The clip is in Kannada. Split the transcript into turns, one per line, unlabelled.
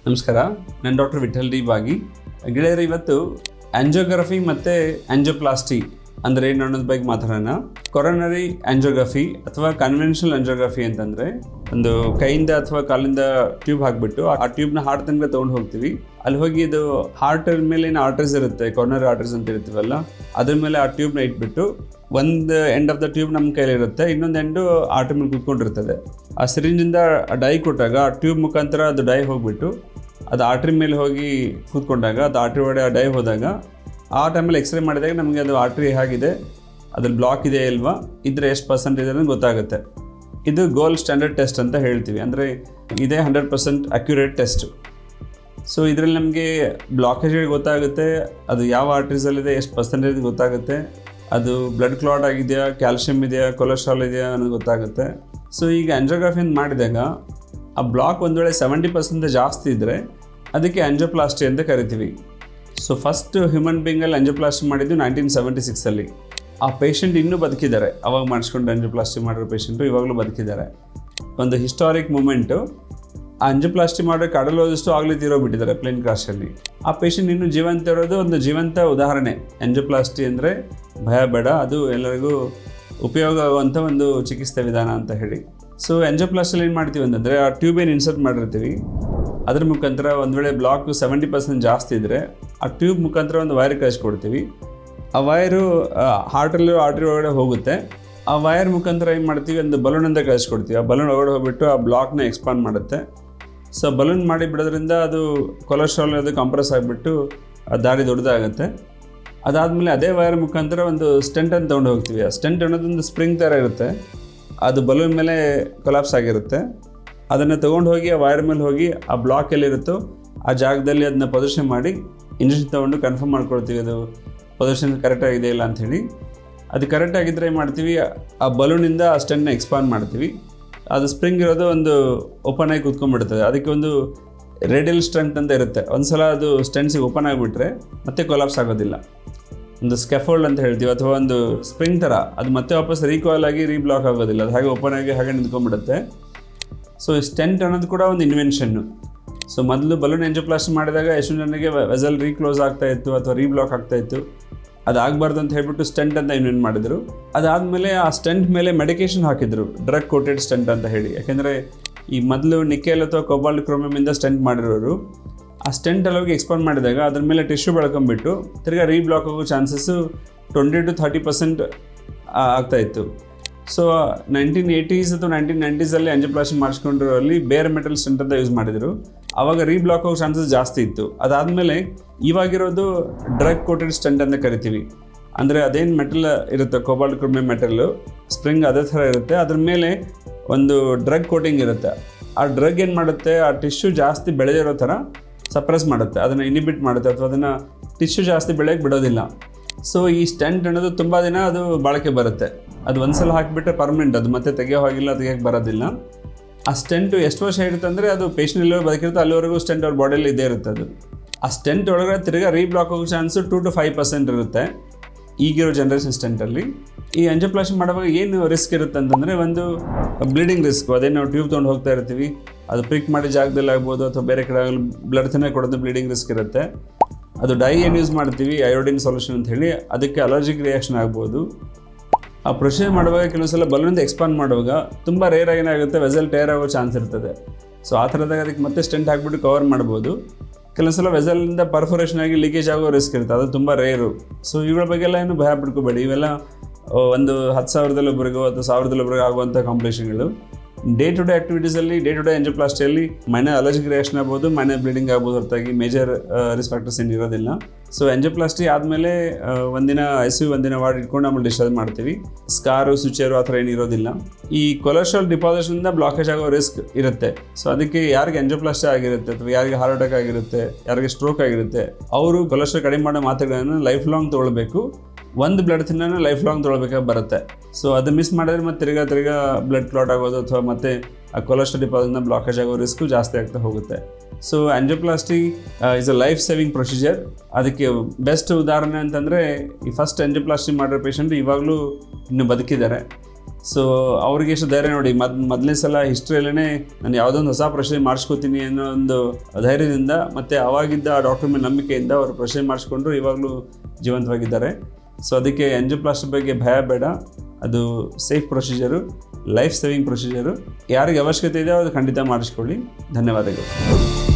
ನಮಸ್ಕಾರ, ನಾನು ಡಾಕ್ಟರ್ ವಿಠಲ್ ಡಿ ಬಾಗಿ. ಗೆಳೆಯರು, ಇವತ್ತು ಆಂಜಿಯೋಗ್ರಫಿ ಮತ್ತು ಆಂಜಿಯೋಪ್ಲಾಸ್ಟಿ ಅಂದರೆ ಏನು ಅನ್ನೋದ್ರ ಬಗ್ಗೆ ಮಾತಾಡೋಣ. ಕೊರೋನರಿ ಆಂಜಿಯೋಗ್ರಫಿ ಅಥವಾ ಕನ್ವೆನ್ಷನಲ್ ಆಂಜಿಯೋಗ್ರಫಿ ಅಂತಂದರೆ ಒಂದು ಕೈಯಿಂದ ಅಥವಾ ಕಾಲಿಂದ ಟ್ಯೂಬ್ ಹಾಕಿಬಿಟ್ಟು ಆ ಟ್ಯೂಬ್ನ ಹಾರ್ಟ್ ತನಕ ತೊಗೊಂಡು ಹೋಗ್ತೀವಿ. ಅಲ್ಲಿ ಹೋಗಿ ಇದು ಹಾರ್ಟ್ ಮೇಲೆ ಏನು ಆರ್ಟರೀಸ್ ಇರುತ್ತೆ, ಕೊರೋನರಿ ಆರ್ಟರೀಸ್ ಅಂತ ಇರ್ತೀವಲ್ಲ, ಅದ್ರ ಮೇಲೆ ಆ ಟ್ಯೂಬ್ನ ಇಟ್ಬಿಟ್ಟು ಒಂದು ಎಂಡ್ ಆಫ್ ದ ಟ್ಯೂಬ್ ನಮ್ಮ ಕೈಲಿರುತ್ತೆ, ಇನ್ನೊಂದು ಎಂಡು ಆರ್ಟ್ರಿ ಮೇಲೆ ಕೂತ್ಕೊಂಡಿರ್ತದೆ. ಆ ಸಿರಿಂಜಿಂದ ಡೈ ಕೊಟ್ಟಾಗ ಆ ಟ್ಯೂಬ್ ಮುಖಾಂತರ ಅದು ಡೈ ಹೋಗಿಬಿಟ್ಟು ಅದು ಆರ್ಟ್ರಿ ಮೇಲೆ ಹೋಗಿ ಕೂತ್ಕೊಂಡಾಗ ಅದು ಆರ್ಟ್ರಿ ಒಳಗಡೆ ಆ ಡೈ ಹೋದಾಗ ಆ ಟೈಮಲ್ಲಿ ಎಕ್ಸ್ರೇ ಮಾಡಿದಾಗ ನಮಗೆ ಅದು ಆರ್ಟ್ರಿ ಹೇಗಿದೆ, ಅದ್ರಲ್ಲಿ ಬ್ಲಾಕ್ ಇದೆ ಇಲ್ವಾ, ಇದ್ರೆ ಎಷ್ಟು ಪರ್ಸೆಂಟ್ ಇದೆ ಗೊತ್ತಾಗುತ್ತೆ. ಇದು ಗೋಲ್ಡ್ ಸ್ಟ್ಯಾಂಡರ್ಡ್ ಟೆಸ್ಟ್ ಅಂತ ಹೇಳ್ತೀವಿ. ಅಂದರೆ ಇದೇ 100% ಅಕ್ಯುರೇಟ್ ಟೆಸ್ಟು. ಸೊ ಇದರಲ್ಲಿ ನಮಗೆ ಬ್ಲಾಕೇಜ್ಗಳು ಗೊತ್ತಾಗುತ್ತೆ, ಅದು ಯಾವ ಆರ್ಟ್ರೀಸಲ್ಲಿದೆ, ಎಷ್ಟು ಪರ್ಸೆಂಟೇಜ್ ಗೊತ್ತಾಗುತ್ತೆ, ಅದು ಬ್ಲಡ್ ಕ್ಲಾಟ್ ಆಗಿದೆಯಾ, ಕ್ಯಾಲ್ಶಿಯಮ್ ಇದೆಯಾ, ಕೊಲೆಸ್ಟ್ರಾಲ್ ಇದೆಯಾ ಅನ್ನೋದು ಗೊತ್ತಾಗುತ್ತೆ. ಸೊ ಈಗ ಆಂಜಿಯೋಗ್ರಫಿಯನ್ನು ಮಾಡಿದಾಗ ಆ ಬ್ಲಾಕ್ ಒಂದು ವೇಳೆ 70% ಜಾಸ್ತಿ ಇದ್ದರೆ ಅದಕ್ಕೆ ಆಂಜಿಯೋಪ್ಲಾಸ್ಟಿ ಅಂತ ಕರಿತೀವಿ. ಸೊ ಫಸ್ಟ್ ಹ್ಯೂಮನ್ ಬೀಯಿಂಗಲ್ಲಿ ಆಂಜಿಯೋಪ್ಲಾಸ್ಟಿ ಮಾಡಿದ್ದು 1976 ಆ ಪೇಷಂಟ್ ಇನ್ನೂ ಬದುಕಿದ್ದಾರೆ. ಅವಾಗ ಮಾಡಿಸ್ಕೊಂಡು ಆಂಜಿಯೋಪ್ಲಾಸ್ಟಿ ಮಾಡಿರೋ ಪೇಷಂಟು ಇವಾಗಲೂ ಬದುಕಿದ್ದಾರೆ. ಒಂದು ಹಿಸ್ಟಾರಿಕ್ ಮೂಮೆಂಟು. ಆ ಆಂಜಿಯೋಪ್ಲಾಸ್ಟಿ ಮಾಡೋ ಕಡಲೋದಷ್ಟು ಆಗಲೇ ತೀರೋಗ್ಬಿಟ್ಟಿದ್ದಾರೆ ಪ್ಲೇನ್ ಕ್ರಾಶಲ್ಲಿ. ಆ ಪೇಷಂಟ್ ಇನ್ನೂ ಜೀವಂತ ಇರೋದು ಒಂದು ಜೀವಂತ ಉದಾಹರಣೆ. ಆಂಜಿಯೋಪ್ಲಾಸ್ಟಿ ಅಂದರೆ ಭಯ ಬೇಡ, ಅದು ಎಲ್ಲರಿಗೂ ಉಪಯೋಗ ಆಗುವಂಥ ಒಂದು ಚಿಕಿತ್ಸೆ ವಿಧಾನ ಅಂತ ಹೇಳಿ. ಸೊ ಆಂಜಿಯೋಪ್ಲಾಸ್ಟಿಯಲ್ಲಿ ಏನು ಮಾಡ್ತೀವಿ ಅಂತಂದರೆ ಆ ಟ್ಯೂಬ್ ಏನು ಇನ್ಸರ್ಟ್ ಮಾಡಿರ್ತೀವಿ, ಅದ್ರ ಮುಖಾಂತರ ಒಂದು ವೇಳೆ ಬ್ಲಾಕ್ 70% ಜಾಸ್ತಿ ಇದ್ದರೆ ಆ ಟ್ಯೂಬ್ ಮುಖಾಂತರ ಒಂದು ವೈರ್ ಕಳಿಸ್ಕೊಡ್ತೀವಿ. ಆ ವೈರು ಹಾರ್ಟಲ್ಲಿ ಆರ್ಟ್ರಿ ಒಳಗಡೆ ಹೋಗುತ್ತೆ. ಆ ವೈರ್ ಮುಖಾಂತರ ಏನು ಮಾಡ್ತೀವಿ, ಒಂದು ಬಲೂನಿಂದ ಕಳಿಸ್ಕೊಡ್ತೀವಿ. ಆ ಬಲೂನ್ ಒಳಗಡೆ ಹೋಗ್ಬಿಟ್ಟು ಆ ಬ್ಲಾಕ್ನ ಎಕ್ಸ್ಪಾಂಡ್ ಮಾಡುತ್ತೆ. ಸೊ ಬಲೂನ್ ಮಾಡಿ ಬಿಡೋದ್ರಿಂದ ಅದು ಕೊಲೆಸ್ಟ್ರಾಲ್ ಅದು ಕಂಪ್ರೆಸ್ ಆಗಿಬಿಟ್ಟು ಆ ದಾರಿ ದೊಡ್ಡದಾಗುತ್ತೆ. ಅದಾದಮೇಲೆ ಅದೇ ವೈರ್ ಮುಖಾಂತರ ಒಂದು ಸ್ಟೆಂಟ್ ಅಂತ ತೊಗೊಂಡು ಹೋಗ್ತೀವಿ. ಆ ಸ್ಟೆಂಟ್ ಅನ್ನೋದೊಂದು ಸ್ಪ್ರಿಂಗ್ ಥರ ಇರುತ್ತೆ, ಅದು ಬಲೂನ್ ಮೇಲೆ ಕೊಲಾಪ್ಸ್ ಆಗಿರುತ್ತೆ. ಅದನ್ನು ತೊಗೊಂಡು ಹೋಗಿ ಆ ವೈರ್ ಮೇಲೆ ಹೋಗಿ ಆ ಬ್ಲಾಕ್ ಎಲ್ಲಿರುತ್ತೋ ಆ ಜಾಗದಲ್ಲಿ ಅದನ್ನ ಪೊಸಿಷನ್ ಮಾಡಿ ಇಂಜೆಕ್ಷನ್ ತೊಗೊಂಡು ಕನ್ಫರ್ಮ್ ಮಾಡ್ಕೊಳ್ತೀವಿ ಅದು ಪೊಸಿಷನ್ ಕರೆಕ್ಟಾಗಿದೆ ಇಲ್ಲ ಅಂಥೇಳಿ. ಅದು ಕರೆಕ್ಟಾಗಿದ್ದರೆ ಏನು ಮಾಡ್ತೀವಿ, ಆ ಬಲೂನಿಂದ ಆ ಸ್ಟೆಂಟ್ನ ಎಕ್ಸ್ಪಾಂಡ್ ಮಾಡ್ತೀವಿ. ಅದು ಸ್ಪ್ರಿಂಗ್ ಇರೋದು ಒಂದು ಓಪನ್ ಆಗಿ ಕೂತ್ಕೊಂಡ್ಬಿಡ್ತದೆ. ಅದಕ್ಕೆ ಒಂದು ರೇಡಿಯಲ್ ಸ್ಟ್ರೆಂತ್ ಅಂತ ಇರುತ್ತೆ. ಒಂದು ಸಲ ಅದು ಸ್ಟೆಂಟ್ಸಿಗೆ ಓಪನ್ ಆಗಿಬಿಟ್ರೆ ಮತ್ತೆ ಕೊಲಾಪ್ಸ್ ಆಗೋದಿಲ್ಲ. ಒಂದು ಸ್ಕೆಫೋಲ್ಡ್ ಅಂತ ಹೇಳ್ತೀವಿ, ಅಥವಾ ಒಂದು ಸ್ಪ್ರಿಂಗ್ ಥರ, ಅದು ಮತ್ತೆ ವಾಪಸ್ ರೀಕಾಲ್ ಆಗಿ ರೀಬ್ಲಾಕ್ ಆಗೋದಿಲ್ಲ. ಅದು ಹಾಗೆ ಓಪನ್ ಆಗಿ ಹಾಗೆ ನಿಂತ್ಕೊಂಡ್ಬಿಡುತ್ತೆ. ಸೊ ಸ್ಟೆಂಟ್ ಅನ್ನೋದು ಕೂಡ ಒಂದು ಇನ್ವೆನ್ಷನ್ನು. ಸೊ ಮೊದಲು ಬಲೂನ್ ಆಂಜಿಯೋಪ್ಲಾಸ್ಟಿ ಮಾಡಿದಾಗ ಎಷ್ಟು ಜನರಿಗೆ ವೆಸಲ್ ರೀಕ್ಲೋಸ್ ಆಗ್ತಾಯಿತ್ತು ಅಥವಾ ರೀಬ್ಲಾಕ್ ಆಗ್ತಾಯಿತ್ತು. ಅದಾಗಬಾರ್ದು ಅಂತ ಹೇಳ್ಬಿಟ್ಟು ಸ್ಟೆಂಟ್ ಅಂತ ಇನ್ವೆಂಟ್ ಮಾಡಿದರು. ಅದಾದಮೇಲೆ ಆ ಸ್ಟೆಂಟ್ ಮೇಲೆ ಮೆಡಿಕೇಷನ್ ಹಾಕಿದರು, ಡ್ರಗ್ ಕೋಟೆಡ್ ಸ್ಟೆಂಟ್ ಅಂತ ಹೇಳಿ. ಯಾಕೆಂದರೆ ಈ ಮೊದಲು ನಿಕೆಲ್ ಅಥವಾ ಕೋಬಾಲ್ಟ್ ಕ್ರೋಮಿಯಮಿಂದ ಸ್ಟೆಂಟ್ ಮಾಡಿರೋರು ಆ ಸ್ಟೆಂಟ್ ಹೋಗಿ ಎಕ್ಸ್ಪಾಂಡ್ ಮಾಡಿದಾಗ ಅದ್ರ ಮೇಲೆ ಟಿಶ್ಯೂ ಬೆಳ್ಕೊಂಬಿಟ್ಟು ತಿರ್ಗಾ ರೀಬ್ಲಾಕ್ ಆಗೋ ಚಾನ್ಸಸ್ಸು 20 to 30% ಆಗ್ತಾಯಿತ್ತು. ಸೊ 1980s ಅಥವಾ 1990s ಆಂಜಿಯೋಪ್ಲಾಸ್ಟಿ ಮಾಡಿಸ್ಕೊಂಡಿರೋಲ್ಲಿ ಬೇರೆ ಮೆಟಲ್ ಸ್ಟೆಂಟ್ ಅಂತ ಯೂಸ್ ಮಾಡಿದರು. ಆವಾಗ ರೀಬ್ಲಾಕ್ ಆಗೋ ಚಾನ್ಸಸ್ ಜಾಸ್ತಿ ಇತ್ತು. ಅದಾದಮೇಲೆ ಇವಾಗಿರೋದು ಡ್ರಗ್ ಕೋಟೆಡ್ ಸ್ಟೆಂಟ್ ಅಂತ ಕರಿತೀವಿ. ಅಂದರೆ ಅದೇನು ಮೆಟಲ್ ಇರುತ್ತೆ, ಕೋಬಾಲ್ಟ್ ಕ್ರೋಮಿಯಮ್ ಮೆಟಲ್ಲು ಸ್ಪ್ರಿಂಗ್ ಅದೇ ಥರ ಇರುತ್ತೆ, ಅದ್ರ ಮೇಲೆ ಒಂದು ಡ್ರಗ್ ಕೋಟಿಂಗ್ ಇರುತ್ತೆ. ಆ ಡ್ರಗ್ ಏನು ಮಾಡುತ್ತೆ, ಆ ಟಿಶ್ಯೂ ಜಾಸ್ತಿ ಬೆಳೆದಿರೋ ಥರ ಸಪ್ರೆಸ್ ಮಾಡುತ್ತೆ, ಅದನ್ನು ಇನಿಬಿಟ್ ಮಾಡುತ್ತೆ, ಅಥವಾ ಅದನ್ನು ಟಿಶ್ಯೂ ಜಾಸ್ತಿ ಬೆಳೆಯೋಕ್ಕೆ ಬಿಡೋದಿಲ್ಲ. ಸೊ ಈ ಸ್ಟೆಂಟ್ ಅನ್ನೋದು ತುಂಬ ದಿನ ಅದು ಬಾಳಿಕೆ ಬರುತ್ತೆ. ಅದು ಒಂದು ಸಲ ಹಾಕಿಬಿಟ್ರೆ ಪರ್ಮನೆಂಟ್, ಅದು ಮತ್ತೆ ತೆಗಿಯೋ ಹಾಗಿಲ್ಲ, ತೆಗಿಯೋಕ್ಕೆ ಬರೋದಿಲ್ಲ. ಆ ಸ್ಟೆಂಟು ಎಷ್ಟು ವರ್ಷ ಇರುತ್ತೆ ಅಂದರೆ ಅದು ಪೇಷಂಟ್ ಎಲ್ಲೋ ಬದುಕಿರುತ್ತೆ ಅಲ್ಲಿವರೆಗೂ ಸ್ಟೆಂಟ್ ಅವ್ರ ಬಾಡಿಯಲ್ಲಿ ಇದ್ದೇ ಇರುತ್ತೆ. ಅದು ಆ ಸ್ಟೆಂಟ್ ಒಳಗಡೆ ತಿರ್ಗಾ ರೀಬ್ಲಾಕ್ ಆಗೋ ಚಾನ್ಸು 2 to 5% ಇರುತ್ತೆ ಈಗಿರೋ ಜನ್ರೇಷನ್ ಸ್ಟೆಂಟಲ್ಲಿ. ಈ ಆಂಜಿಯೋಪ್ಲಾಸ್ಟಿ ಮಾಡುವಾಗ ಏನು ರಿಸ್ಕ್ ಇರುತ್ತೆ ಅಂತಂದರೆ, ಒಂದು ಬ್ಲೀಡಿಂಗ್ ರಿಸ್ಕು. ಅದೇ ನಾವು ಟ್ಯೂಬ್ ತೊಗೊಂಡು ಹೋಗ್ತಾ ಇರ್ತೀವಿ, ಅದು ಪ್ರಿಕ್ ಮಾಡಿ ಜಾಗದಲ್ಲಿ ಆಗ್ಬೋದು ಅಥವಾ ಬೇರೆ ಕಡೆ ಆಗಲಿ ಬ್ಲಡ್ ತಿನ್ನ ಕೊಡೋದು ಬ್ಲೀಡಿಂಗ್ ರಿಸ್ಕ್ ಇರುತ್ತೆ. ಅದು ಡೈ ಏನು ಯೂಸ್ ಮಾಡ್ತೀವಿ, ಅಯೋಡಿನ್ ಸೊಲ್ಯೂಷನ್ ಅಂತ ಹೇಳಿ, ಅದಕ್ಕೆ ಅಲರ್ಜಿಕ್ ರಿಯಾಕ್ಷನ್ ಆಗ್ಬೋದು. ಆ ಪ್ರೊಸೀಜರ್ ಮಾಡುವಾಗ ಕೆಲವು ಸಲ ಬಲೂನಿಂದ ಎಕ್ಸ್ಪಾಂಡ್ ಮಾಡುವಾಗ ತುಂಬ ರೇರ್ ಆಗಿ ಏನಾಗುತ್ತೆ, ವೆಸಲ್ ಟೇರ್ ಆಗೋ ಚಾನ್ಸ್ ಇರ್ತದೆ. ಸೊ ಆ ಥರದಾಗ ಅದಕ್ಕೆ ಮತ್ತೆ ಸ್ಟೆಂಟ್ ಹಾಕ್ಬಿಟ್ಟು ಕವರ್ ಮಾಡ್ಬೋದು. ಕೆಲವು ಸಲ ವೆಸಲಿಂದ ಪರ್ಫೊರೇಷನ್ ಆಗಿ ಲೀಕೇಜ್ ಆಗೋ ರಿಸ್ಕ್ ಇರುತ್ತೆ, ಅದು ತುಂಬ ರೇರು. ಸೊ ಇವುಗಳ ಬಗ್ಗೆಲ್ಲ ಏನು ಭಯ ಪಡ್ಕೋಬೇಡಿ. ಇವೆಲ್ಲ ಒಂದು 10,000 ಒಬ್ಬರಿಗೋ ಅಥವಾ 1,000 ಒಬ್ಬರಿಗೂ ಆಗುವಂಥ ಕಾಂಪ್ಲಿಕೇಷನ್ಗಳು. ಡೇ ಟು ಡೇ ಆ್ಯಕ್ಟಿವಿಟೀಸಲ್ಲಿ, ಡೇ ಟು ಡೇ ಆಂಜಿಯೋಪ್ಲಾಸ್ಟಿಯಲ್ಲಿ ಮೈನರ್ ಅಲರ್ಜಿಕ್ ರಿಯಾಕ್ಷನ್ ಆಗ್ಬೋದು, ಮೈನರ್ ಬ್ಲೀಡಿಂಗ್ ಆಗ್ಬೋದು, ಹೊರತಾಗಿ ಮೇಜರ್ ರಿಸ್ಕ್ ಫ್ಯಾಕ್ಟರ್ಸ್ ಏನು ಇರೋದಿಲ್ಲ. ಸೊ ಆಂಜಿಯೋಪ್ಲಾಸ್ಟಿ ಆದಮೇಲೆ ಒಂದಿನ ICU ಒಂದಿನ ವಾರ್ಡ್ ಇಟ್ಕೊಂಡು ಆಮೇಲೆ ಡಿಸ್ಚಾರ್ಜ್ ಮಾಡ್ತೀವಿ. ಸ್ಕಾರು, ಸುಚೇರು ಆ ಥರ ಏನು ಇರೋದಿಲ್ಲ. ಈ ಕೊಲೆಸ್ಟ್ರಾಲ್ ಡಿಪಾಸಿಷನಿಂದ ಬ್ಲಾಕೇಜ್ ಆಗೋ ರಿಸ್ಕ್ ಇರುತ್ತೆ. ಸೊ ಅದಕ್ಕೆ ಯಾರಿಗೆ ಆಂಜಿಯೋಪ್ಲಾಸ್ಟಿ ಆಗಿರುತ್ತೆ ಅಥವಾ ಯಾರಿಗೆ ಹಾರ್ಟ್ ಅಟ್ಯಾಕ್ ಆಗಿರುತ್ತೆ, ಯಾರಿಗೆ ಸ್ಟ್ರೋಕ್ ಆಗಿರುತ್ತೆ, ಅವರು ಕೊಲೆಸ್ಟ್ರಾಲ್ ಕಡಿಮೆ ಮಾಡೋ ಮಾತ್ರೆಗಳನ್ನು ಲೈಫ್ ಲಾಂಗ್ ತೊಗೊಳ್ಬೇಕು. ಒಂದು ಬ್ಲಡ್ ತಿನ್ನೋಣ ಲೈಫ್ ಲಾಂಗ್ ತೊಗೊಳ್ಬೇಕಾಗಿ ಬರುತ್ತೆ. ಸೊ ಅದು ಮಿಸ್ ಮಾಡಿದ್ರೆ ಮತ್ತೆ ತಿರ್ಗಾ ಬ್ಲಡ್ ಕ್ಲಾಟ್ ಆಗೋದು ಅಥವಾ ಮತ್ತೆ ಆ ಕೊಲೆಸ್ಟ್ರಾಲ್ ಡಿಪಾಸಿಟ್ನ ಬ್ಲಾಕೇಜ್ ಆಗೋ ರಿಸ್ಕು ಜಾಸ್ತಿ ಆಗ್ತಾ ಹೋಗುತ್ತೆ. So angioplasty is a life saving procedure. ಅದಕ್ಕೆ ಬೆಸ್ಟ್ ಉದಾಹರಣೆ ಅಂತಂದರೆ ಈ ಫಸ್ಟ್ ಆಂಜಿಯೋಪ್ಲಾಸ್ಟಿ ಮಾಡಿರೋ ಪೇಷಂಟ್ ಇವಾಗಲೂ ಇನ್ನೂ ಬದುಕಿದ್ದಾರೆ. ಸೊ ಅವ್ರಿಗೆ ಎಷ್ಟು ಧೈರ್ಯ ನೋಡಿ, ಮೊದಲನೇ ಸಲ ಹಿಸ್ಟ್ರಿಯಲ್ಲೇ ನಾನು ಯಾವುದೋ ಒಂದು ಹೊಸ ಪ್ರಶ್ನೆ ಮಾಡಿಸ್ಕೋತೀನಿ ಅನ್ನೋ ಒಂದು ಧೈರ್ಯದಿಂದ ಮತ್ತು ಅವಾಗಿದ್ದ ಆ ಡಾಕ್ಟರ್ ಮೇಲೆ ನಂಬಿಕೆಯಿಂದ ಅವರು ಪ್ರಶ್ನೆ ಮಾಡಿಸ್ಕೊಂಡ್ರು, ಇವಾಗಲೂ ಜೀವಂತವಾಗಿದ್ದಾರೆ. ಸೊ ಅದಕ್ಕೆ ಆಂಜಿಯೋಪ್ಲಾಸ್ಟಿ ಬಗ್ಗೆ ಭಯ ಬೇಡ, ಅದು safe procedure, life saving procedure. ಯಾರಿಗೆ ಅವಶ್ಯಕತೆ ಇದೆ ಅದು ಖಂಡಿತ ಮಾಡಿಸ್ಕೊಳ್ಳಿ. ಧನ್ಯವಾದಗಳು.